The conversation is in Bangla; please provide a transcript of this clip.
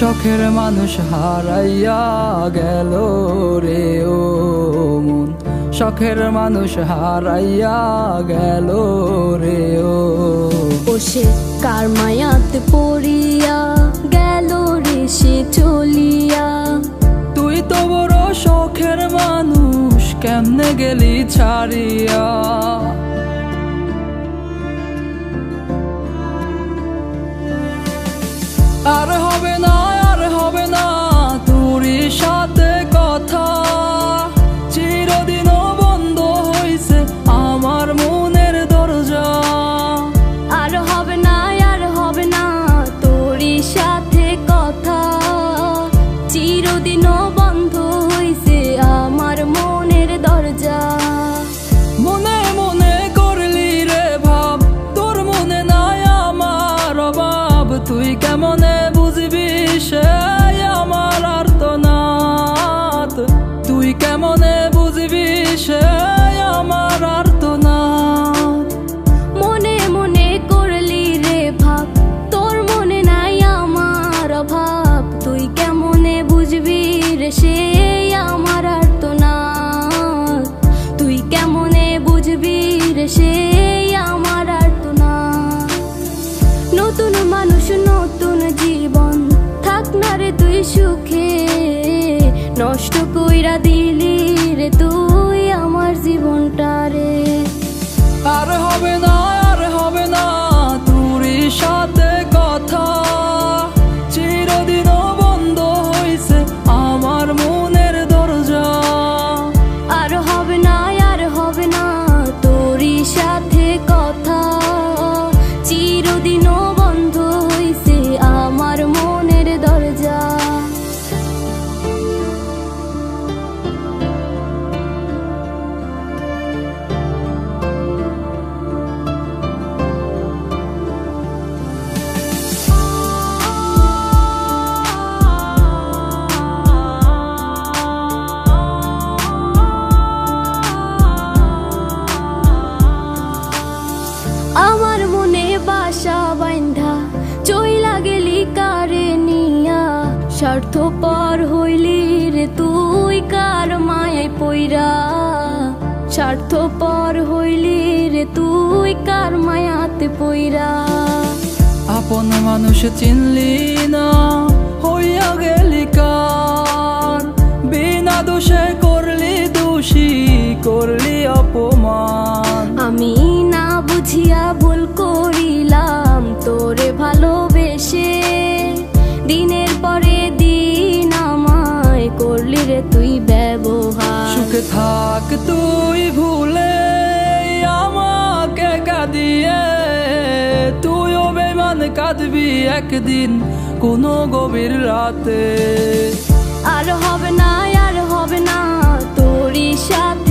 শখের মানুষ হারাইয়া গেল রে ও মন, শখের মানুষ হারাইয়া গেল রে ও। সে কার মায়াতে পড়িয়া গেল রে সে চলিয়া। তুই তো বড় শখের মানুষ, কেমনে গেলি ছাড়িয়া। আর হবে না, আর হবে না তোরই সাথে কথা, চিরদিনও বন্ধ হইছে আমার মনের দরজা। আর হবে না, আর হবে না তোরই সাথে কথা, চিরদিনও বন্ধ হইছে আমার মনের দরজা। মনে মনে করলি রে ভাব, তোর মনে নাই আমার অভাব। তুই কেমনে বুঝবি সে আমার আর্তনাদ, তুই কেমনে বুঝবি সে আমার আর্তনাদ। মনে মনে করলি রে ভাব, তোর মনে নাই আমার অভাব। তুই কেমনে বুঝবি রে সে আমার আর্তনাদ, তুই কেমনে বুঝবি রে সে আমার আর্তনাদ। নতুন মানুষ নতুন জীবন, থাক না রে তুই সুখে, নষ্ট কইরা দিলি রে তুই আমার জীবনটা রে। আর হবে না, আর হবে না তোরই সাথে কথা, চিরদিনও বন্ধ হইছে আমার মনের দরজা। আর হবে না, আর হবে না তোরই সাথে কথা, চিরদিনও বন্ধ হইছে আমার মনের দরজা। আমার মনে বাসা বাইন্ধা চইলা গেলি কারে নিয়া, স্বার্থপর হইলি রে তুই কার মায়ায় পইরা। স্বার্থপর হইলি রে তুই কার মায়াতে পইরা। আপন মানুষ চিনলি না, হইয়া গেলি কার। বিনা দোষে করলি দোষী, করলি অপমান। আমি না বুঝিয়া ভুল করিলাম তোরে ভালোবেসে, দিনের পরে দিন আমায় করলি রে তুই ব্যবহার। সুখে থাক তুই ভুলে আমাকে কাঁদিয়ে, তুইও বেমান কাঁদবি একদিন কোনো গভীর রাতে। আর হবে না, আর হবে না তোরই সাথে